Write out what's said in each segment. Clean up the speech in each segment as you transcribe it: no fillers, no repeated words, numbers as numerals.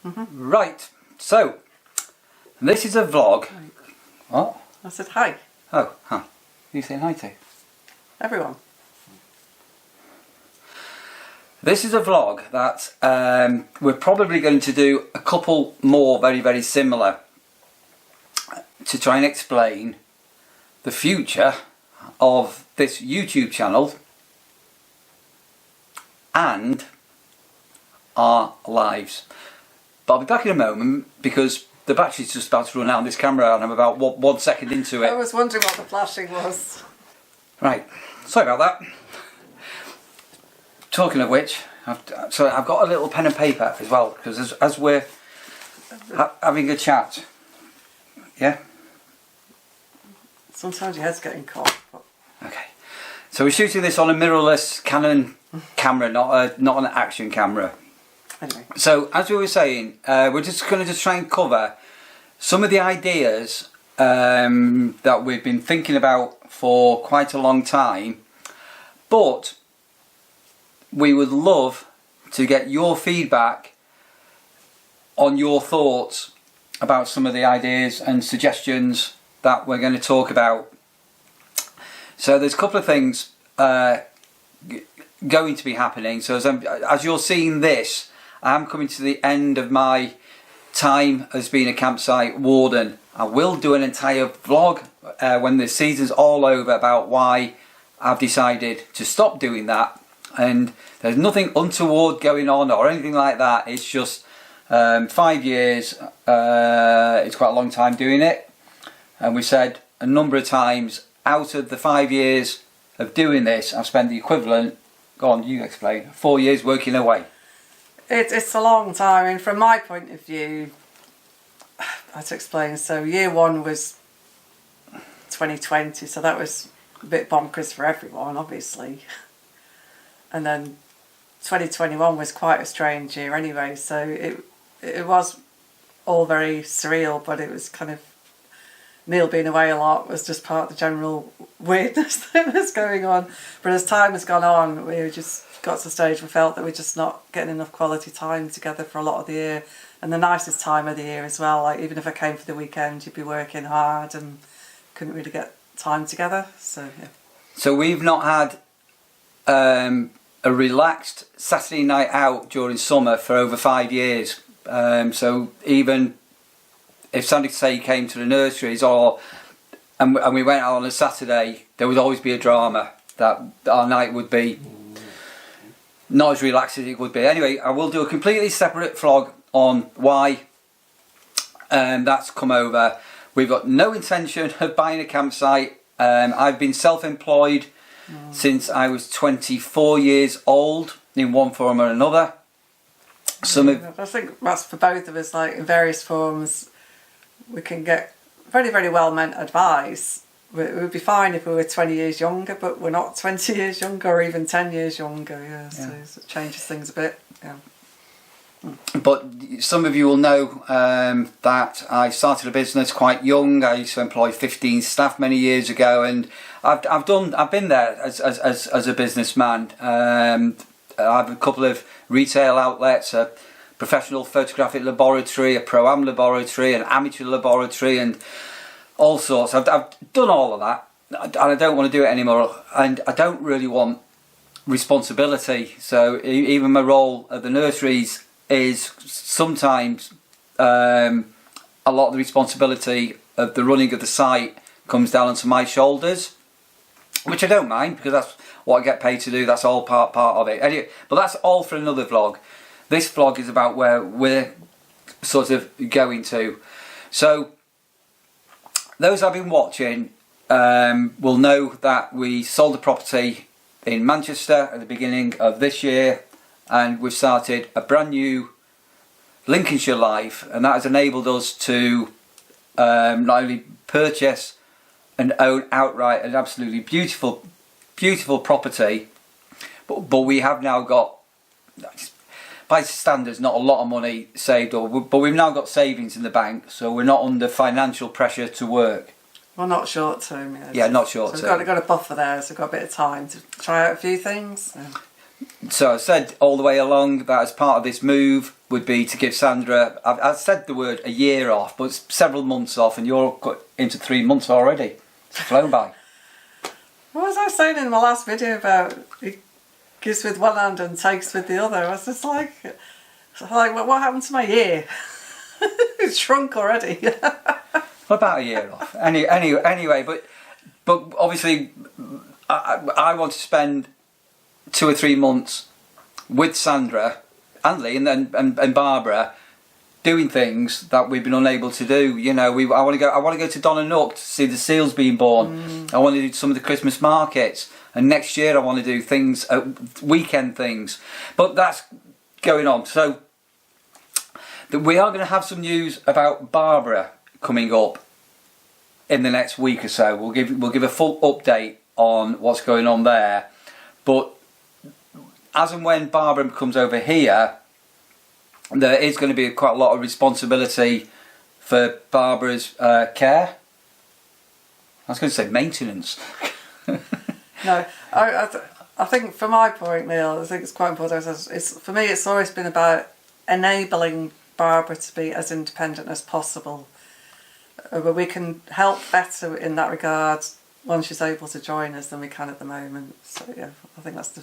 Right, so this is a vlog. What? I said hi. Oh, huh. Who are you saying hi to? Everyone. This is a vlog that we're probably going to do a couple more very, very similar to try and explain the future of this YouTube channel and our lives. But I'll be back in a moment because the battery's just about to run out on this camera and I'm about 1 second into it. I was wondering what the flashing was. Right, sorry about that. Talking of which, I've got a little pen and paper as well, because as we're having a chat, yeah? Sometimes your head's getting caught. Okay, so we're shooting this on a mirrorless Canon camera, not an action camera. Anyway. So, as we were saying, we're just going to try and cover some of the ideas that we've been thinking about for quite a long time, but we would love to get your feedback on your thoughts about some of the ideas and suggestions that we're going to talk about. So there's a couple of things going to be happening. So as you're seeing this, I'm coming to the end of my time as being a campsite warden. I will do an entire vlog when the season's all over about why I've decided to stop doing that. And there's nothing untoward going on or anything like that. It's just 5 years. It's quite a long time doing it, and we said a number of times, out of the 5 years of doing this, I've spent the equivalent, go on, you explain, 4 years working away. It's a long time, and from my point of view, I have to explain. So year one was 2020, so that was a bit bonkers for everyone, obviously. And then 2021 was quite a strange year anyway, so it was all very surreal, but it was kind of, Neil being away a lot was just part of the general weirdness that was going on. But as time has gone on, we just got to the stage we felt that we're just not getting enough quality time together for a lot of the year. And the nicest time of the year as well, like even if I came for the weekend, you'd be working hard and couldn't really get time together, so yeah. So we've not had a relaxed Saturday night out during summer for over 5 years. So even if somebody say came to the nurseries and we went out on a Saturday, there would always be a drama that our night would be not as relaxed as it would be. Anyway, I will do a completely separate vlog on why that's come over. We've got no intention of buying a campsite. I've been self-employed since I was 24 years old in one form or another. I think that's for both of us, like in various forms. We can get very, very well meant advice. It would be fine if we were 20 years younger, but we're not 20 years younger or even 10 years younger, so it changes things a bit. Yeah. But some of you will know that I started a business quite young. I used to employ 15 staff many years ago, and I've been there as a businessman. I have a couple of retail outlets, a professional photographic laboratory, a pro-am laboratory, an amateur laboratory, and all sorts. I've done all of that, and I don't want to do it anymore. And I don't really want responsibility. So even my role at the nurseries is sometimes a lot of the responsibility of the running of the site comes down onto my shoulders, which I don't mind because that's what I get paid to do. That's all part of it. Anyway, but that's all for another vlog. This vlog is about where we're sort of going to. So those I've been watching will know that we sold a property in Manchester at the beginning of this year, and we've started a brand new Lincolnshire life, and that has enabled us to not only purchase and own outright an absolutely beautiful property, but we have now got, by standards, not a lot of money saved, but we've now got savings in the bank, so we're not under financial pressure to work. Well, not short term, yeah. Not short term. So we've got a buffer there, so we've got a bit of time to try out a few things. So I said all the way along that as part of this move would be to give Sandra, I've said the word a year off, but it's several months off, and you're into 3 months already. It's flown by. What was I saying in my last video about he gives with one hand and takes with the other? I was just like well, what happened to my year? It's shrunk already. What about a year off? Anyway, but obviously I want to spend 2 or 3 months with Sandra and Lee and Barbara doing things that we've been unable to do. You know, I want to go to Donanook to see the seals being born. I want to do some of the Christmas markets, and next year I want to do things, weekend things. But that's going on. So we are going to have some news about Barbara coming up in the next week or so. We'll give a full update on what's going on there. But as and when Barbara comes over here, there is going to be quite a lot of responsibility for Barbara's care. I was going to say maintenance. No, I think from my point, Neil, I think it's quite important. For me, it's always been about enabling Barbara to be as independent as possible. But we can help better in that regard once she's able to join us than we can at the moment. So yeah, I think that's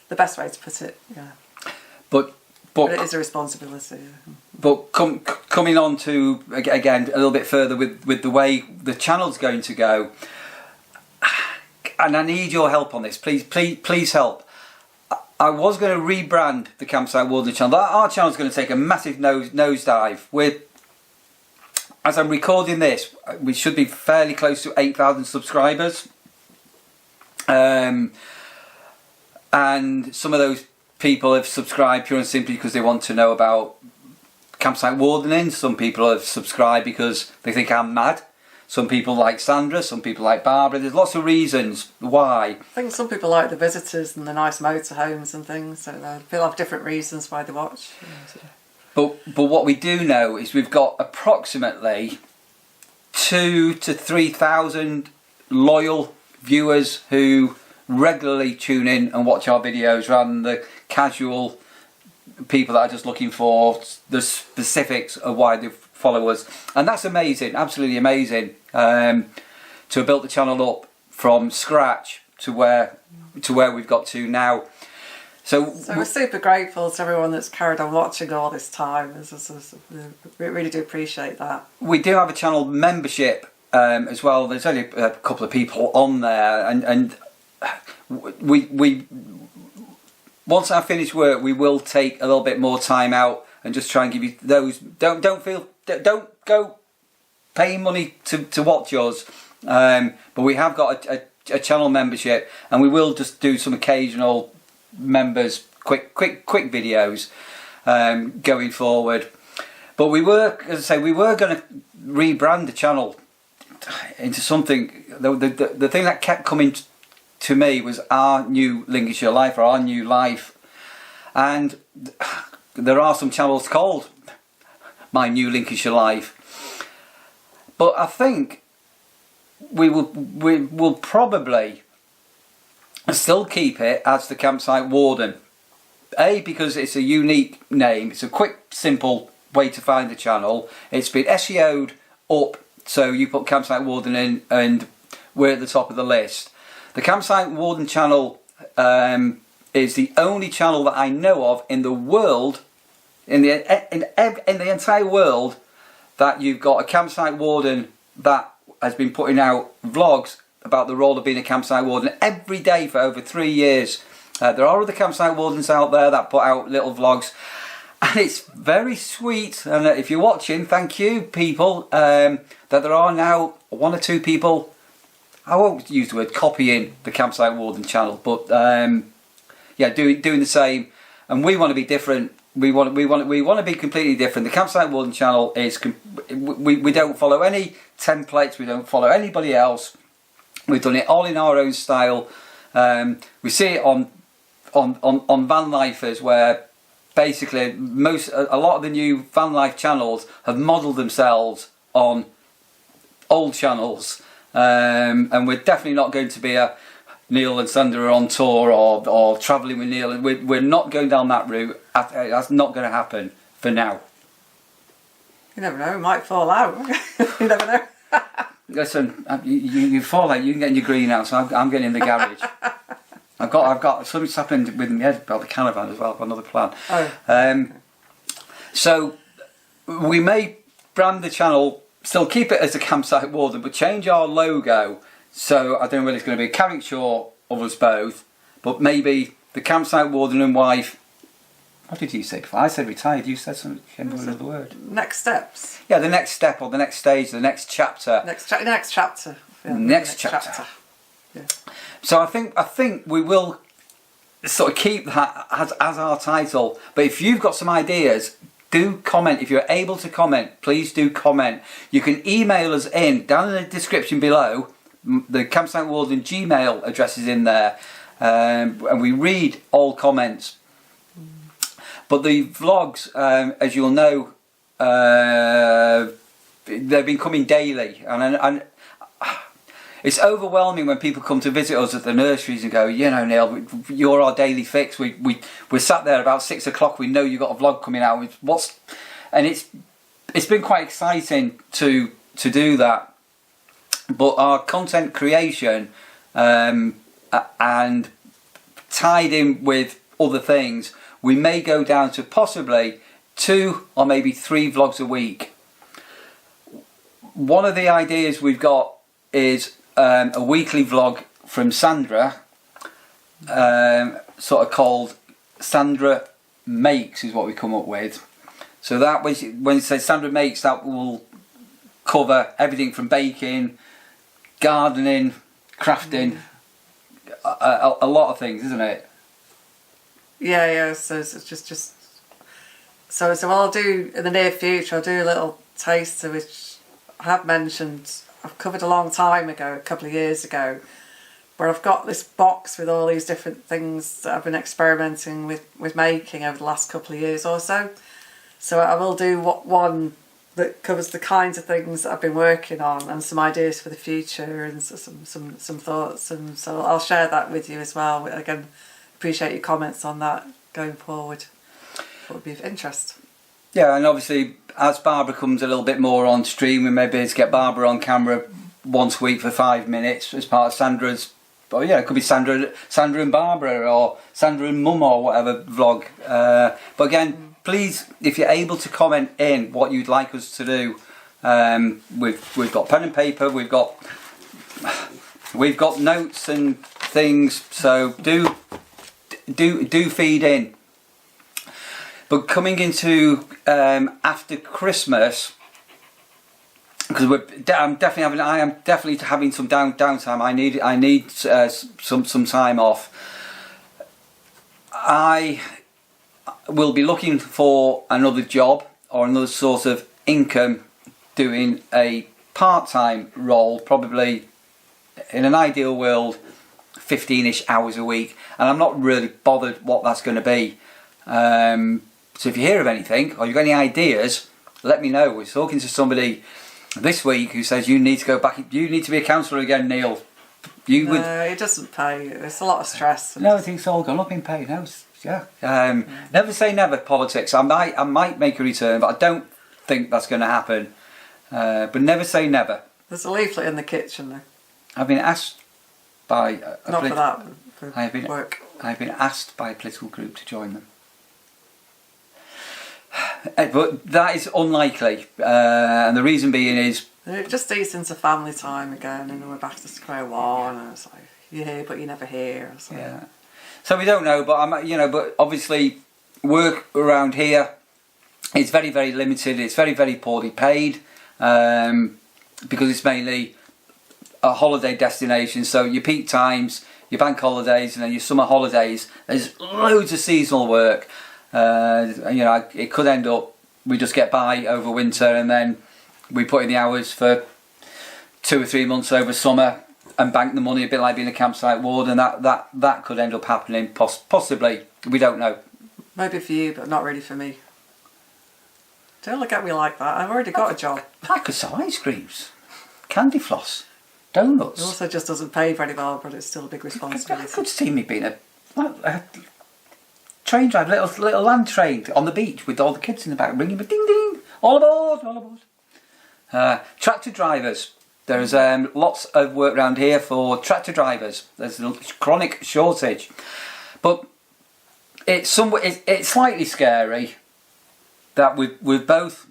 the best way to put it. Yeah. But it is a responsibility. But coming on to again a little bit further with the way the channel's going to go, and I need your help on this. Please help. I was going to rebrand the Campsite Warden channel. Our channel's going to take a massive nosedive. As I'm recording this, we should be fairly close to 8,000 subscribers. And some of those people have subscribed pure and simply because they want to know about Campsite Wardening. Some people have subscribed because they think I'm mad. Some people like Sandra, some people like Barbara. There's lots of reasons why. I think some people like the visitors and the nice motorhomes and things, so they'll have different reasons why they watch. But what we do know is we've got approximately 2,000 to 3,000 loyal viewers who regularly tune in and watch our videos, rather than the casual people that are just looking for the specifics of why they follow us. And that's amazing, absolutely amazing, to have built the channel up from scratch to where we've got to now. So we're super grateful to everyone that's carried on watching all this time. We really do appreciate that. We do have a channel membership as well. There's only a couple of people on there, and we once I finish work, we will take a little bit more time out and just try and give you those. Don't go paying money to watch us, but we have got a channel membership, and we will just do some occasional members quick videos going forward. But we were, as I say, we were going to rebrand the channel into something. The thing that kept coming to me was our new Lincolnshire life, or our new life, and there are some channels called My New Lincolnshire Life, but I think we will probably still keep it as the Campsite Warden. A, because it's a unique name, it's a quick, simple way to find the channel. It's been SEO'd up, so you put Campsite Warden in and we're at the top of the list. The Campsite Warden channel is the only channel that I know of in the world, in the entire world, that you've got a Campsite Warden that has been putting out vlogs about the role of being a Campsite Warden every day for over 3 years. There are other Campsite Wardens out there that put out little vlogs, and it's very sweet. And if you're watching, thank you, people. That there are now 1 or 2 people, I won't use the word copying the Campsite Warden channel, but yeah, doing the same. And we want to be different. We want to be completely different. The Campsite Warden channel is we don't follow any templates. We don't follow anybody else. We've done it all in our own style. We see it on van lifers, where basically a lot of the new van life channels have modelled themselves on old channels, and we're definitely not going to be Neil and Sandra are on tour or travelling with Neil. We're not going down that route. That's not going to happen for now. You never know, we might fall out. You never know. Listen, you fall out, you can get in your greenhouse. I'm getting in the garage. I've got something's happened with my head about the caravan as well. I've got another plan. Oh. So we may brand the channel, still keep it as the Campsite Warden, but change our logo. So I don't know whether it's going to be a caricature of us both, but maybe the Campsite Warden and wife. What did you say before? I said retired. You said something. Another word. Next steps. Yeah, the next step or the next stage, the next chapter. Next chapter. Yeah, next chapter. Yeah. So I think we will sort of keep that as our title. But if you've got some ideas, do comment. If you're able to comment, please do comment. You can email us in down in the description below. The Campsite Warden Gmail address is in there, and we read all comments. But the vlogs, as you'll know, they've been coming daily, and it's overwhelming when people come to visit us at the nurseries and go, you know, Neil, you're our daily fix. We're sat there about 6 o'clock. We know you've got a vlog coming out. And it's been quite exciting to do that. But our content creation and tied in with other things, we may go down to possibly 2 or maybe 3 vlogs a week. One of the ideas we've got is a weekly vlog from Sandra, sort of called Sandra Makes is what we come up with. So that when it says Sandra Makes, that will cover everything from baking, gardening, crafting, a lot of things, isn't it? Yeah. So it's just so what I'll do in the near future, I'll do a little taster, which I have mentioned. I've covered a long time ago, a couple of years ago, where I've got this box with all these different things that I've been experimenting with making over the last couple of years or so. So I will do one that covers the kinds of things that I've been working on and some ideas for the future and some thoughts, and so I'll share that with you as well. Again, appreciate your comments on that going forward. It would be of interest. Yeah, and obviously as Barbara comes a little bit more on stream, we may be able to get Barbara on camera once a week for 5 minutes as part of Sandra's, oh yeah, it could be Sandra and Barbara or Sandra and Mum or whatever vlog. But again, please, if you're able to comment in what you'd like us to do, we've got pen and paper, we've got notes and things, so do feed in. But coming into after Christmas, because I am definitely having some downtime. I need some time off. I will be looking for another job or another source of income, doing a part-time role, probably in an ideal world 15ish hours a week, and I'm not really bothered what that's going to be. So if you hear of anything or you've got any ideas, let me know. We're talking to somebody this week who says you need to go back, you need to be a counsellor again, Neil. No, it doesn't pay. It's a lot of stress. No, I think it's all gone up in pay now. Yeah. Never say never, politics. I might make a return, but I don't think that's going to happen. But never say never. There's a leaflet in the kitchen though. I've been asked by not for that, for work. I've been asked by a political group to join them. But that is unlikely, and the reason being is it just eats into family time again, and we're back to square one. And it's like you're here, but you never hear. So. Yeah. So we don't know, but but obviously, work around here is very, very limited. It's very, very poorly paid because it's mainly a holiday destination. So your peak times, your bank holidays, and then your summer holidays. There's loads of seasonal work. It could end up we just get by over winter and then we put in the hours for 2 or 3 months over summer and bank the money, a bit like being a campsite warden. That could end up happening, possibly. We don't know. Maybe for you, but not really for me. Don't look at me like that. I've already got a job. I could sell ice creams, candy floss. donuts. It also just doesn't pay very well, but it's still a big I responsibility. could see me being a train driver, little land train on the beach with all the kids in the back ringing, ding ding, all aboard, all aboard. Tractor drivers. There's lots of work around here for tractor drivers. There's a chronic shortage, but it's slightly scary that we both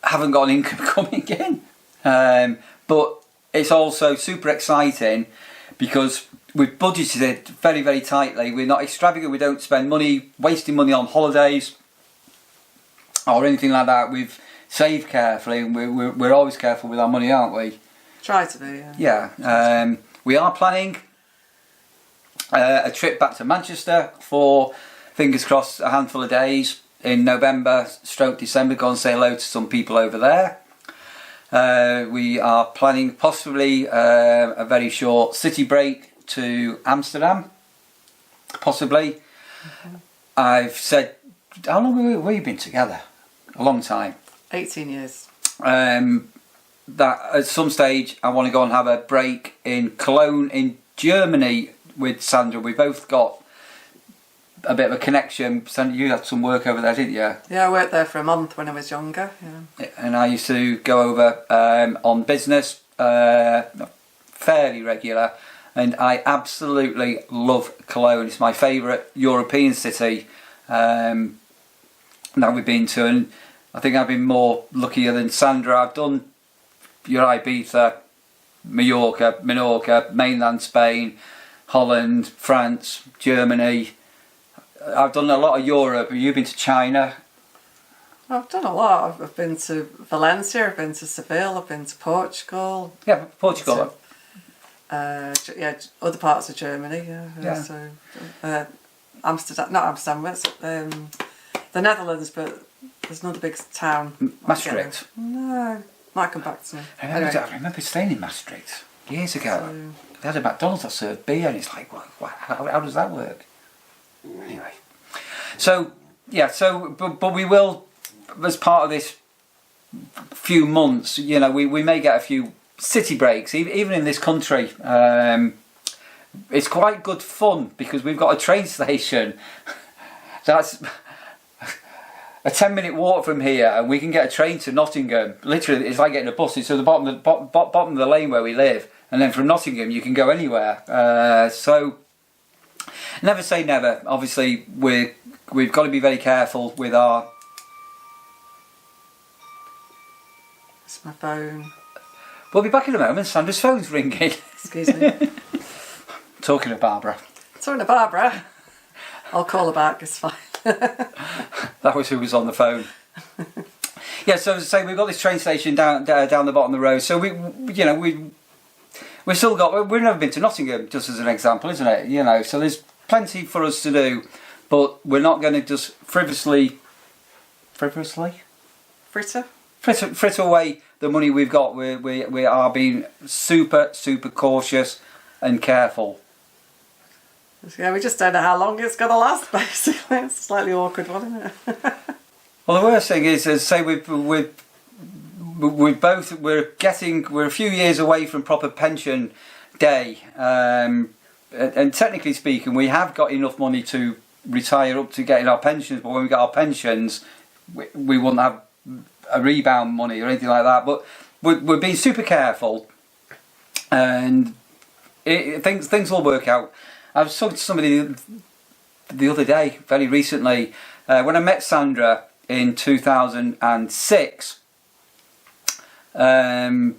haven't got an income coming in, but it's also super exciting because we've budgeted it very, very tightly. We're not extravagant. We don't spend money, wasting money on holidays or anything like that. We've saved carefully, and we're always careful with our money, aren't we? Try to be, yeah. Yeah. We are planning a trip back to Manchester for, fingers crossed, a handful of days in November/December. Go and say hello to some people over there. We are planning possibly a very short city break to Amsterdam, possibly. Mm-hmm. I've said, how long have we been together? A long time. 18 years. That at some stage I want to go and have a break in Cologne in Germany with Sandra. We both got a bit of a connection. Sandra, you had some work over there, didn't you? Yeah, I worked there for a month when I was younger. Yeah. And I used to go over on business, fairly regular, and I absolutely love Cologne. It's my favourite European city that we've been to, and I think I've been more luckier than Sandra. I've done your Ibiza, Menorca, mainland Spain, Holland, France, Germany. I've done a lot of Europe. Have you been to China? I've done a lot. I've been to Valencia, I've been to Seville, I've been to Portugal. Yeah, Portugal. Yeah, other parts of Germany. Yeah. So Amsterdam, not Amsterdam. What's it? The Netherlands, but there's another big town. Maastricht. No, might come back to me. I remember staying in Maastricht years ago. They had a McDonald's that served beer, and it's like, how does that work? Anyway, so yeah, but we will, as part of this few months, you know, we may get a few city breaks, even in this country. It's quite good fun because we've got a train station that's a 10-minute walk from here, and we can get a train to Nottingham. Literally, it's like getting a bus. It's at the bottom of the lane where we live, and then from Nottingham you can go anywhere. So never say never. Obviously, we've got to be very careful with our. It's my phone. We'll be back in a moment. Sandra's phone's ringing. Excuse me. Talking to Barbara. Talking to Barbara. I'll call her back. It's fine. That was who was on the phone. Yeah, so as I say, we've got this train station down the bottom of the road. So we've still got. We've never been to Nottingham, just as an example, isn't it? You know, so there's plenty for us to do, but we're not going to just fritter away the money we've got. We are being super cautious and careful. Yeah, we just don't know how long it's going to last, basically. It's a slightly awkward one, isn't it? Well, the worst thing is, as say, we're a few years away from proper pension day, and technically speaking, we have got enough money to retire up to getting our pensions. But when we get our pensions, we wouldn't have a rebound money or anything like that. But we're being super careful, and things will work out. I was talking to somebody the other day, very recently, when I met Sandra in 2006. I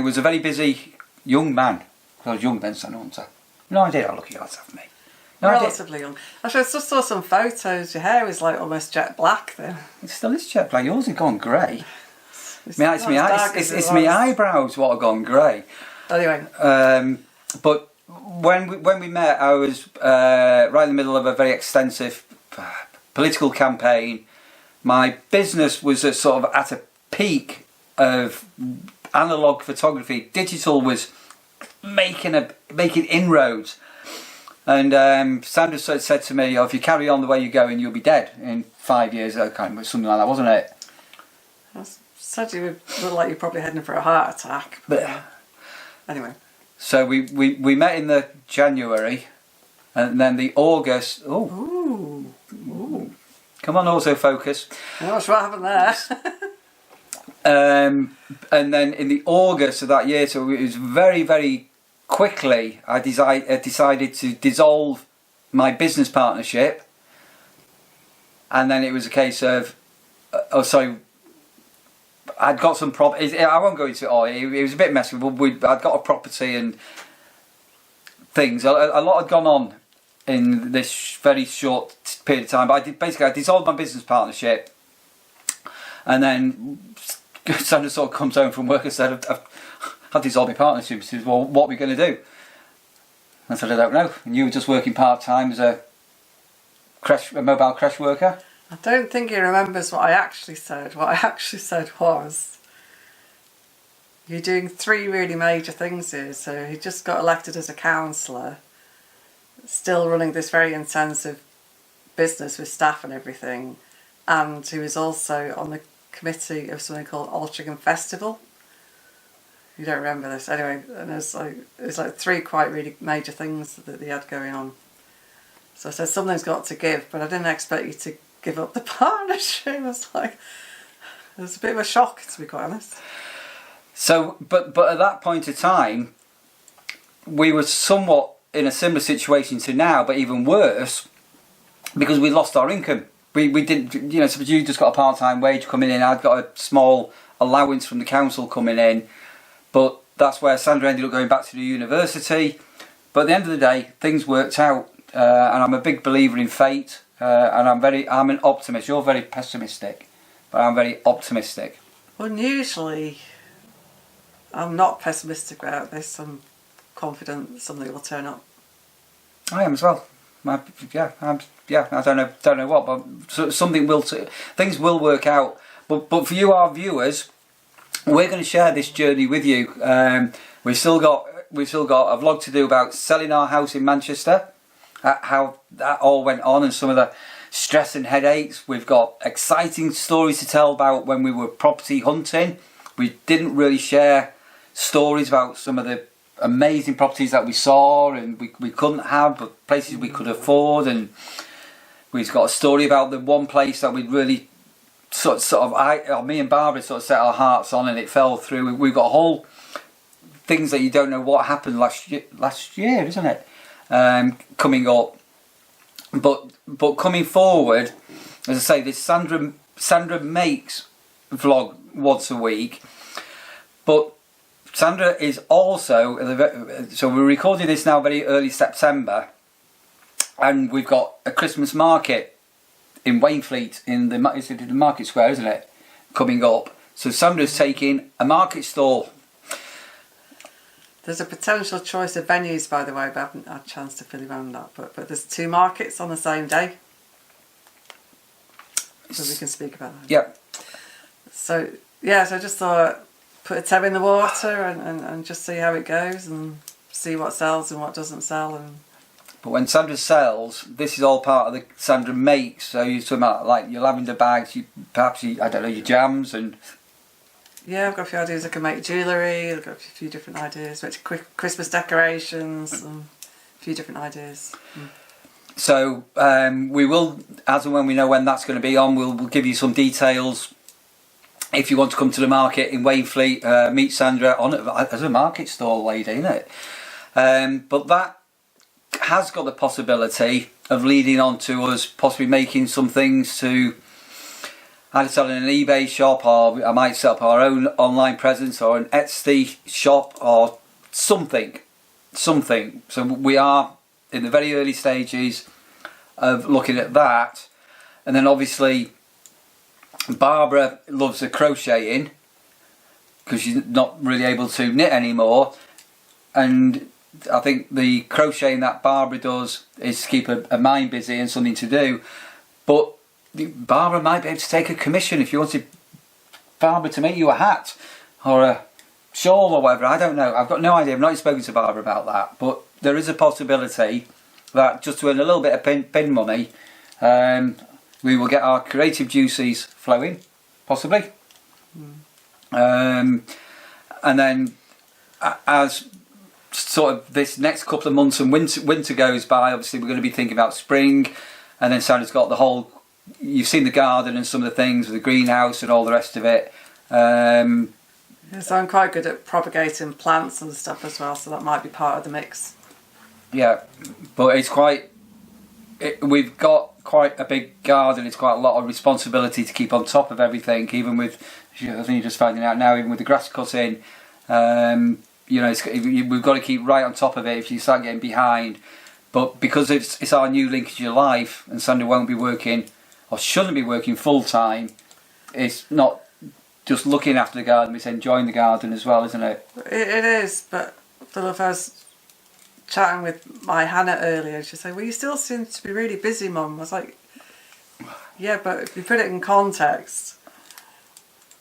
was a very busy young man. I was young then, Sandra, wasn't I? No idea how lucky you are to have me. No Relatively young. I just saw some photos. Your hair is like almost jet black then. It still is jet black. Yours has gone grey. It's my eyebrows what have gone grey. Anyway. But when we met, I was right in the middle of a very extensive political campaign. My business was at a peak of analog photography. Digital was making inroads, and Sandra said to me, "Oh, if you carry on the way you're going, you'll be dead in 5 years." Something like that, wasn't it? That's Said you looked like you're probably heading for a heart attack. But anyway. So we met in the January, and then the August. Ooh. Come on, autofocus. What's what happened there? And then in the August of that year, so it was very, very quickly, I decided to dissolve my business partnership. And then it was a case of, I'd got some property. I won't go into it all. It was a bit messy, but I'd got a property and things. A lot had gone on in this very short period of time. But I dissolved my business partnership, and then Sandra sort of comes home from work and said, I've dissolved my partnership. She says, well, what are we going to do? I said, I don't know. And you were just working part-time as a mobile crash worker? I don't think he remembers what I actually said. What I actually said was, you're doing 3 really major things here. So he just got elected as a councillor, still running this very intensive business with staff and everything, and he was also on the committee of something called Altrincham Festival. You don't remember this anyway, and it was like 3 quite really major things that he had going on. So I said, something's got to give, but I didn't expect you to give up the partnership. I was like, it was a bit of a shock, to be quite honest. So, but at that point in time, we were somewhat in a similar situation to now, but even worse, because we lost our income. We didn't, you know, so you just got a part-time wage coming in, I'd got a small allowance from the council coming in, but that's where Sandra ended up going back to the university. But at the end of the day, things worked out, and I'm a big believer in fate, and I'm an optimist. You're very pessimistic, but I'm very optimistic. Unusually, I'm not pessimistic about this. I'm confident something will turn up. I am as well. I don't know what, but something will. Things will work out. But for you, our viewers, we're going to share this journey with you. We've still got a vlog to do about selling our house in Manchester, how that all went on, and some of the stress and headaches. We've got exciting stories to tell about when we were property hunting. We didn't really share stories about some of the amazing properties that we saw and we couldn't have, but places we could afford. And we've got a story about the one place that we'd really me and Barbara sort of set our hearts on, and it fell through. We've got whole things that you don't know what happened last year, isn't it? Coming up, but coming forward, as I say, this Sandra makes vlog once a week, but Sandra is also, so we're recording this now very early September, and we've got a Christmas market in Wainfleet in the Market Square, isn't it, coming up. So Sandra's taking a market stall. There's a potential choice of venues, by the way, but I haven't had a chance to fill around that. But there's 2 markets on the same day, so we can speak about that. Yep. So I just thought, put a toe in the water and just see how it goes and see what sells and what doesn't sell. But when Sandra sells, this is all part of the Sandra makes. So you're talking about like your lavender bags, I don't know, your jams and... Yeah, I've got a few ideas. I can make jewellery, I've got a few different ideas, which Christmas decorations and a few different ideas. So we will, as and when we know when that's going to be on, we'll give you some details. If you want to come to the market in Wainfleet, meet Sandra as a market stall lady, isn't it? But that has got the possibility of leading on to us possibly making some things to either sell in an eBay shop, or I might set up our own online presence, or an Etsy shop, or something. So we are in the very early stages of looking at that. And then obviously Barbara loves the crocheting because she's not really able to knit anymore, and I think the crocheting that Barbara does is to keep her mind busy and something to do. But Barbara might be able to take a commission if you wanted Barbara to make you a hat or a shawl or whatever. I don't know, I've got no idea. I've not spoken to Barbara about that, but there is a possibility that just to earn a little bit of pin money, we will get our creative juices flowing, possibly. And then as sort of this next couple of months and winter goes by, obviously we're going to be thinking about spring, and then Sandra's got the whole, you've seen the garden and some of the things with the greenhouse and all the rest of it. So I'm quite good at propagating plants and stuff as well, so that might be part of the mix. Yeah, but it's we've got quite a big garden. It's quite a lot of responsibility to keep on top of everything, even with, I think you're just finding out now, even with the grass cutting. You know, we've got to keep right on top of it if you start getting behind. But because it's our new Lincolnshire life, and Sandra won't be working, or shouldn't be working full time, it's not just looking after the garden, it's enjoying the garden as well, isn't it? It is, but Philip, I was chatting with my Hannah earlier, she said, well, you still seem to be really busy, Mum. I was like, yeah, but if you put it in context,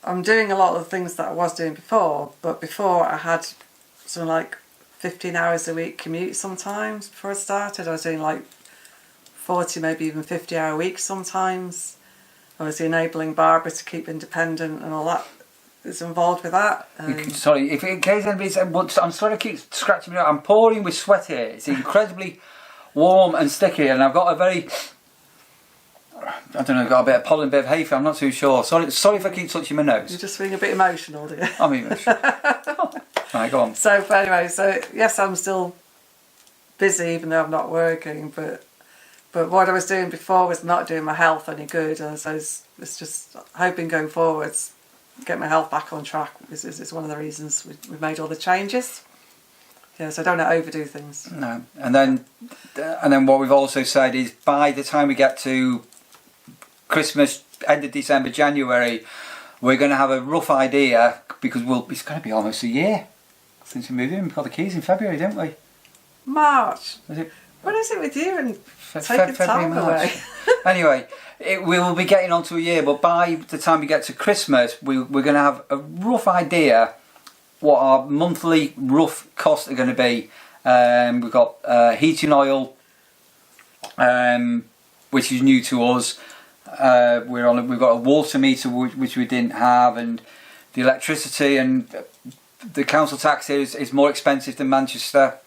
I'm doing a lot of the things that I was doing before, but before I had something like 15 hours a week commute sometimes. Before I started, I was doing like 40, maybe even 50-hour weeks sometimes. I was enabling Barbara to keep independent and all that is involved with that. Sorry, if in case anybody's, I'm sorry to keep scratching me out. I'm pouring with sweat here. It's incredibly warm and sticky, and I've got a very, I don't know, got a bit of pollen, a bit of hay fever, I'm not too sure. Sorry if I keep touching my nose. You're just being a bit emotional, dear. I'm emotional. Right, go on. So, but anyway, so yes, I'm still busy even though I'm not working, but what I was doing before was not doing my health any good, and so it's just hoping going forwards, get my health back on track is one of the reasons we've made all the changes. Yeah, so I don't overdo things. No, and then what we've also said is by the time we get to Christmas, end of December, January, we're going to have a rough idea, because it's going to be almost a year since we moved in. We got the keys in February, didn't we? March. Was it? What is it with you and taking time away? Anyway, we will be getting on to a year, but by the time we get to Christmas, we're going to have a rough idea what our monthly rough costs are going to be. We've got heating oil, which is new to us. We've got a water meter which we didn't have, and the electricity and the council tax here is more expensive than Manchester.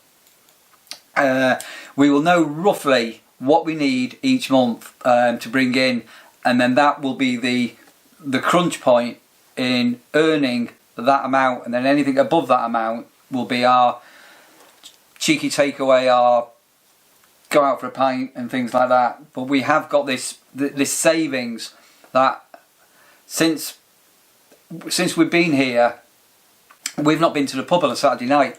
We will know roughly what we need each month to bring in, and then that will be the crunch point in earning that amount, and then anything above that amount will be our cheeky takeaway, our go out for a pint and things like that. But we have got this savings that since we've been here, we've not been to the pub on a Saturday night.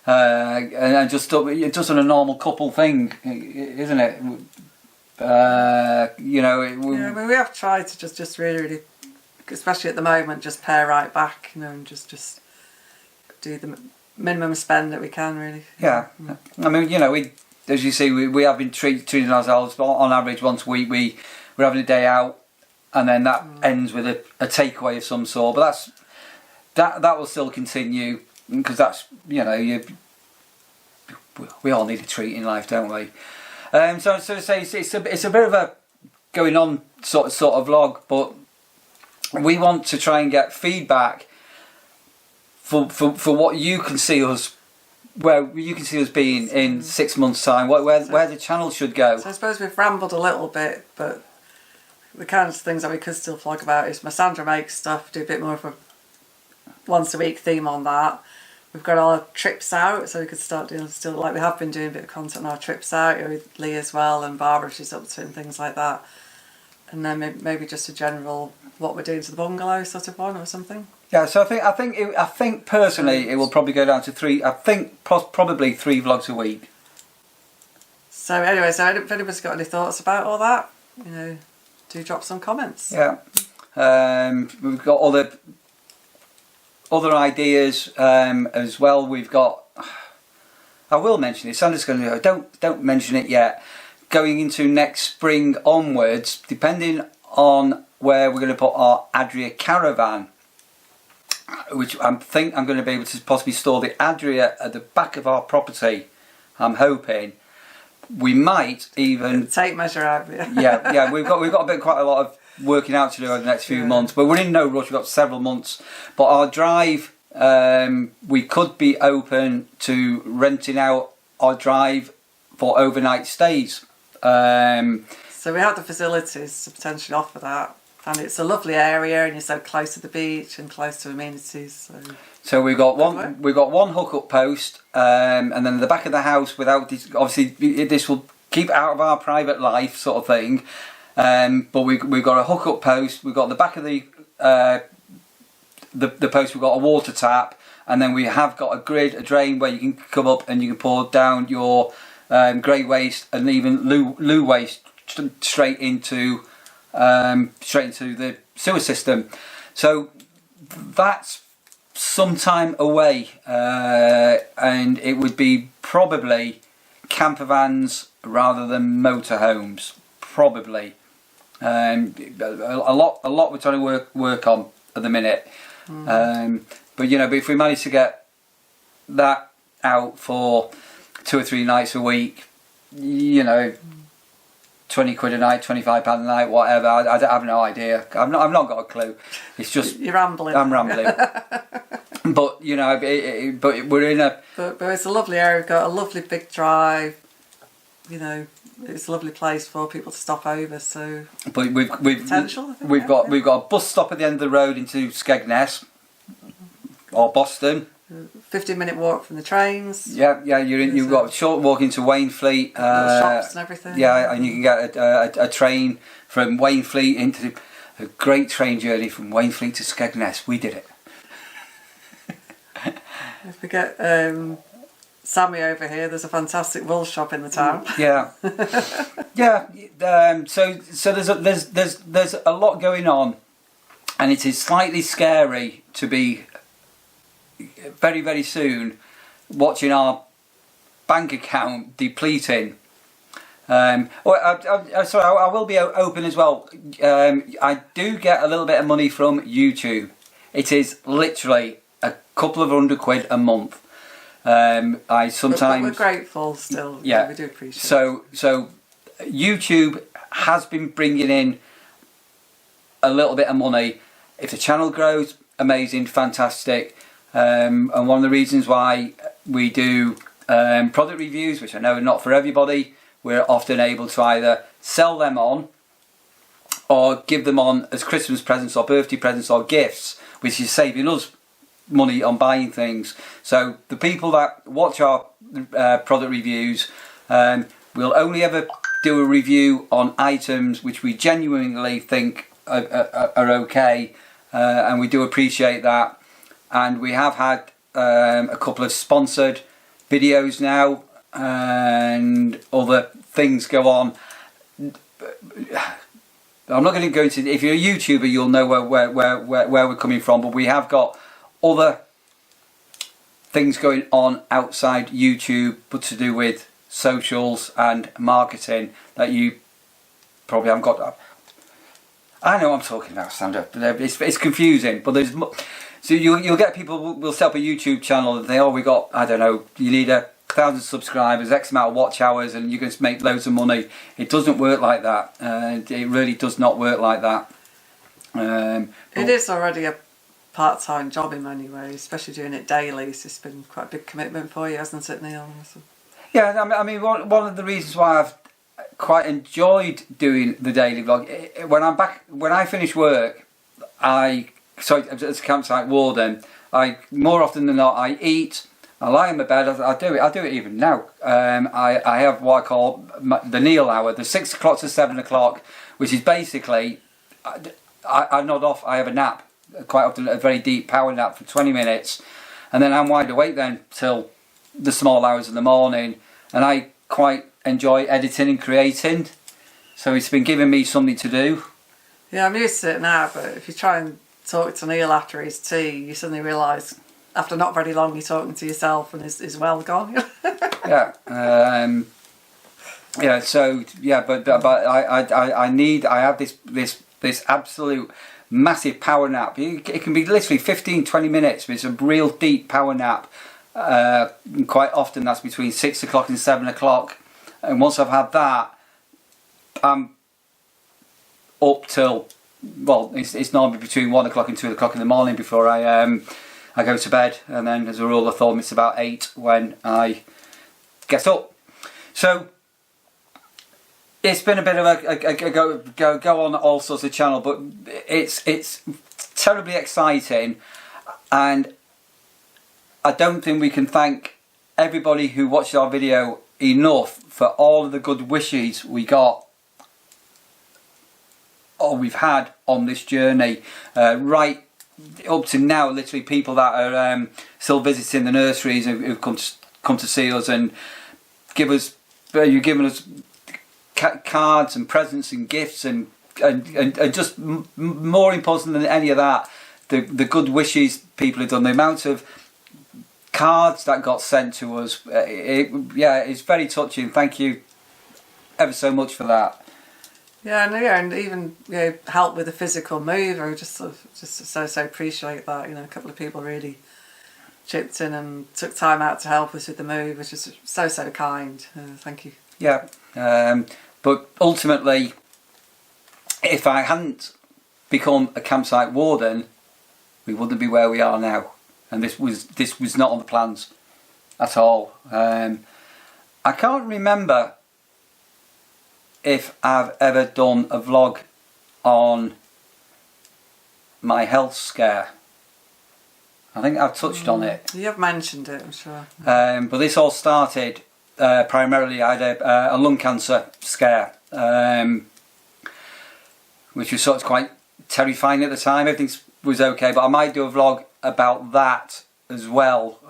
And just on a normal couple thing, isn't it? You know. Yeah, I mean, we have tried to just really, especially at the moment, just pare right back, you know, and just do the minimum spend that we can, really. Yeah, I mean, you know, as you see, we have been treating ourselves on average once a week. We're having a day out, and then that ends with a takeaway of some sort. But that will still continue, because that's, you know, we all need a treat in life, don't we? So to say, it's a bit of a going on sort of vlog, but we want to try and get feedback for what you can see us, where you can see us being in 6 months' time, where the channel should go. So I suppose we've rambled a little bit, but the kind of things that we could still vlog about is my Sandra makes stuff, do a bit more of a once a week theme on that. We've got our trips out, so we could start doing still, like we have been doing a bit of content on our trips out, you know, with Lee as well, and Barbara, she's up to it, and things like that. And then maybe just a general what we're doing to the bungalow sort of one or something. Yeah, so I think personally it will probably go down to 3. I think probably 3 vlogs a week. So anyway, so if anybody's got any thoughts about all that, you know, do drop some comments. Yeah, we've got other ideas as well. We've got, I will mention it, Sandra's going to go, don't mention it yet. Going into next spring onwards, depending on where we're going to put our Adria caravan, which I think I'm going to be able to possibly store the Adria at the back of our property, I'm hoping. we might even tape measure out. yeah. We've got quite a lot of working out to do over the next few months, but we're in no rush. We've got several months. But our drive, we could be open to renting out our drive for overnight stays. So we have the facilities to potentially offer that, and it's a lovely area, and you're so close to the beach and close to amenities. So we've got one hookup post, and then in the back of the house, without this, obviously this will keep it out of our private life sort of thing. But we've got a hookup post. We've got the back of the post. We've got a water tap, and then we have got a drain where you can come up and you can pour down your grey waste and even loo waste straight into the sewer system. So that's some time away, and it would be probably camper vans rather than motorhomes, probably. A lot we're trying to work on at the minute. But if we manage to get that out for 2 or 3 nights a week, 20 quid a night, £25 a night, whatever. I have no idea. I've not got a clue. It's just you're rambling. I'm rambling. But but we're in a. But it's a lovely area. We've got a lovely big drive. It's a lovely place for people to stop over. So. But we've potential. We've got a bus stop at the end of the road into Skegness or Boston. 15-minute walk from the trains. Yeah. You've got a short walk into Wainfleet. Shops and everything. Yeah, and you can get a train from Wainfleet into a great train journey from Wainfleet to Skegness. We did it. If we get Sammy over here, there's a fantastic wool shop in the town. Yeah, yeah. So there's a lot going on, and it is slightly scary to be very, very soon watching our bank account depleting. Sorry, I will be open as well. I do get a little bit of money from YouTube. It is literally a couple of £100 a month. I sometimes. But we're grateful still. Yeah, we do appreciate. So YouTube has been bringing in a little bit of money. If the channel grows, amazing, fantastic. And one of the reasons why we do product reviews, which I know are not for everybody, we're often able to either sell them on or give them on as Christmas presents or birthday presents or gifts, which is saving us money on buying things. So the people that watch our product reviews, we'll only ever do a review on items which we genuinely think are okay, and we do appreciate that. And we have had a couple of sponsored videos now, and other things go on. I'm not going to go into. If you're a YouTuber, you'll know where we're coming from. But we have got other things going on outside YouTube, but to do with socials and marketing that you probably haven't got. I know what I'm talking about, Sandra. It's confusing, but there's. So you'll get people will set up a YouTube channel and they we got, I don't know, you need 1,000 subscribers, X amount of watch hours, and you can make loads of money. It doesn't work like that. It really does not work like that. It is already a part-time job in many ways, especially doing it daily. It's been quite a big commitment for you, hasn't it, Neil? Yeah, I mean, one of the reasons why I've quite enjoyed doing the daily vlog, when I finish work, as a campsite warden, more often than not, I eat, I lie in my bed, I do it even now. I have what I call the Neil hour, the 6 o'clock to 7 o'clock, which is basically, I nod off, I have a nap, quite often a very deep power nap for 20 minutes, and then I'm wide awake then till the small hours in the morning, and I quite enjoy editing and creating, so it's been giving me something to do. Yeah, I'm used to it now, but if you try and talk to Neil after his tea, you suddenly realise after not very long you're talking to yourself and is well gone. Yeah. Yeah. So yeah, but I have this absolute massive power nap. It can be literally 15-20 minutes, but it's a real deep power nap. Quite often that's between 6 o'clock and 7 o'clock. and once I've had that, I'm up till, well, it's normally between 1 o'clock and 2 o'clock in the morning before I go to bed, and then as a rule of thumb it's about 8 when I get up. So it's been a bit of a go on all sorts of channel, but it's terribly exciting, and I don't think we can thank everybody who watched our video enough for all of the good wishes we got or we've had on this journey, right up to now. Literally people that are still visiting the nurseries who've come to see us and you've given us cards and presents and gifts and just more important than any of that, the good wishes people have done, the amount of cards that got sent to us, it's very touching. Thank you ever so much for that. And even help with the physical move. I just so appreciate that. A couple of people really chipped in and took time out to help us with the move, which is so kind. Thank you. Yeah, but ultimately, if I hadn't become a campsite warden, we wouldn't be where we are now, and this was not on the plans at all. I can't remember if I've ever done a vlog on my health scare. I think I've touched on it. You have mentioned it, I'm sure. But this all started primarily, I had a lung cancer scare, which was sort of quite terrifying at the time. Everything was okay, but I might do a vlog about that as well,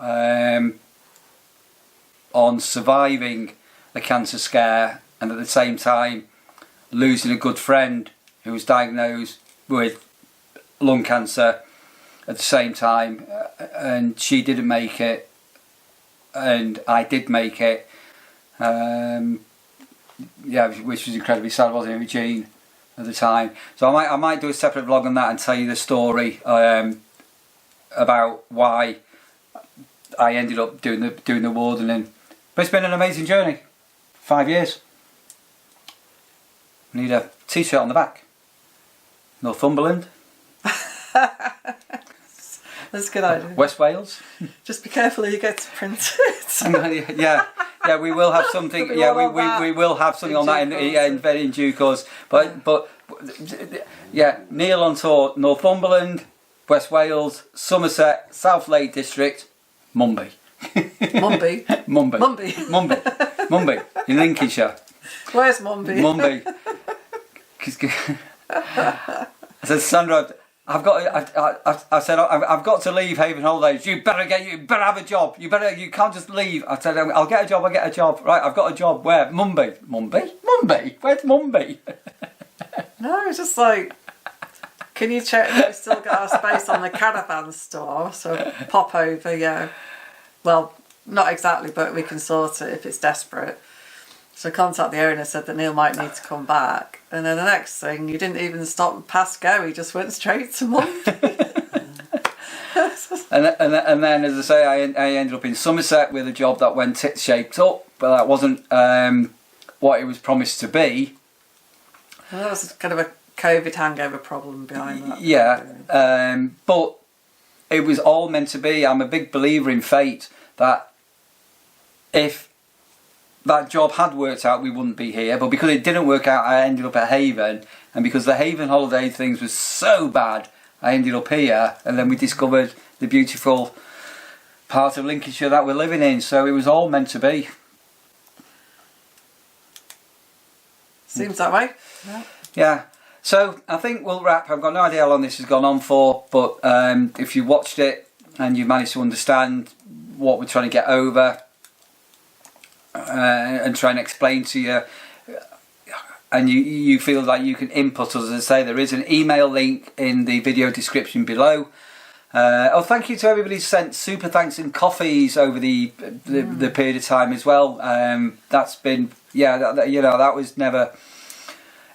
on surviving a cancer scare and at the same time losing a good friend who was diagnosed with lung cancer at the same time, and she didn't make it and I did make it. Which was incredibly sad, wasn't it, with Jean at the time? So I might do a separate vlog on that and tell you the story about why I ended up doing the wardening. But it's been an amazing journey. 5 years. Need a t-shirt on the back. Northumberland. That's a good idea. West Wales. Just be careful who you get to print it. yeah, we will have something. Yeah, we will have something on that in due course. But yeah, Neil on tour: Northumberland, West Wales, Somerset, South Lake District, Mumby. Mumby in Lincolnshire. Where's Mumby? Mumby. I said, Sandra, I've got to leave Haven Holidays. You better have a job. You can't just leave. I said, I'll get a job. Right, I've got a job. Where? Mumby. Where's Mumby? No, it's just like, can you check that we still got our space on the caravan store? So pop over, yeah. Well, not exactly, but we can sort it if it's desperate. So contact the owner, said that Neil might need to come back. And then the next thing, he didn't even stop and pass go, he just went straight to Mumby. and then, as I say, I ended up in Somerset with a job that went shaped up, but that wasn't what it was promised to be. Well, that was kind of a COVID hangover problem behind that. Yeah, but it was all meant to be. I'm a big believer in fate, that if that job had worked out, we wouldn't be here. But because it didn't work out, I ended up at Haven, and because the Haven holiday things was so bad, I ended up here, and then we discovered the beautiful part of Lincolnshire that we're living in. So it was all meant to be. Seems that way. Yeah. So I think we'll wrap. I've got no idea how long this has gone on for, but if you watched it and you managed to understand what we're trying to get over, and try and explain to you, and you feel like you can input us, as I say, there is an email link in the video description below. Thank you to everybody who sent super thanks and coffees over the period of time as well. That's been, that was never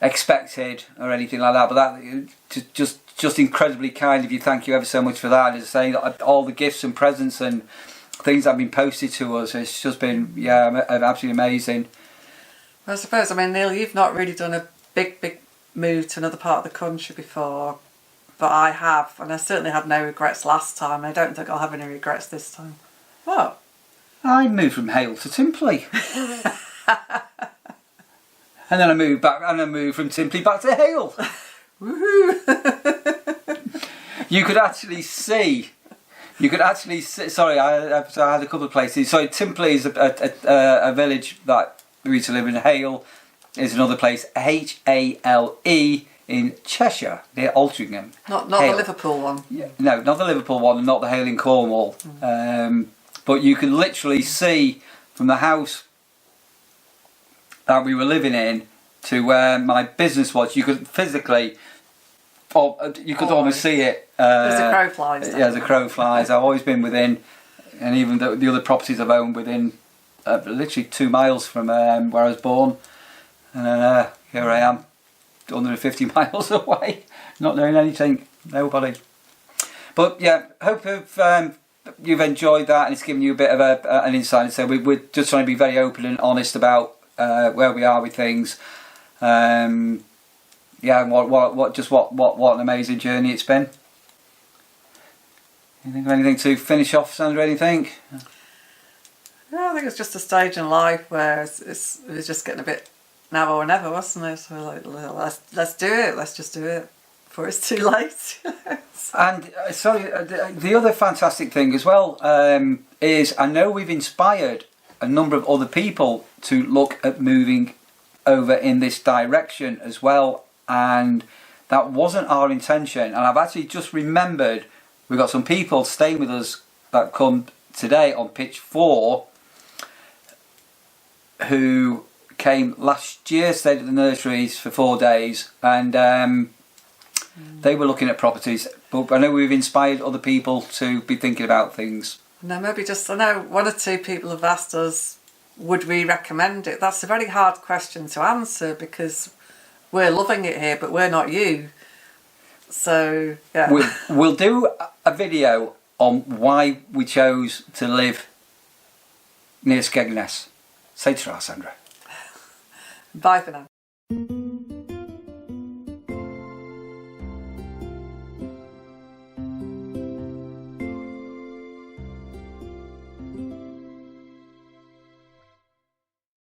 expected or anything like that, but that just incredibly kind of you. Thank you ever so much for that. As I say, all the gifts and presents and things that have been posted to us, it's just been absolutely amazing. I suppose, I mean, Neil, you've not really done a big move to another part of the country before, but I have, and I certainly had no regrets last time. I don't think I'll have any regrets this time. What? I moved from Hale to Timpley. And then I moved back, and I moved from Timpley back to Hale. Woohoo! You could actually see. Sorry, I had a couple of places. So Timpley is a village that we used to live in. Hale is another place. Hale in Cheshire, near Altrincham. Not the Liverpool one. Yeah, no, not the Liverpool one, and not the Hale in Cornwall. But you could literally see from the house that we were living in to where my business was. You could physically, almost see it. As the crow flies. Yeah, as the crow flies. I've always been within, and even the other properties I've owned within, literally 2 miles from where I was born. And here I am, 150 miles away, not knowing anything, nobody. But yeah, hope you've enjoyed that, and it's given you a bit of an insight. So we're just trying to be very open and honest about where we are with things. Yeah, and what an amazing journey it's been. You think of anything to finish off, Sandra? Anything? Yeah, I think it's just a stage in life where it was just getting a bit now or never, wasn't it? So like, let's do it. Let's just do it before it's too late. And sorry, the other fantastic thing as well is I know we've inspired a number of other people to look at moving over in this direction as well, and that wasn't our intention. And I've actually just remembered we've got some people staying with us that come today on pitch 4 who came last year, stayed at the nurseries for 4 days, and they were looking at properties. But I know we've inspired other people to be thinking about things. No, maybe just, I know 1 or 2 people have asked us, would we recommend it? That's a very hard question to answer because we're loving it here, but we're not you. So, yeah. We'll do a video on why we chose to live near Skegness. Say ta-ra, Sandra. Bye for now.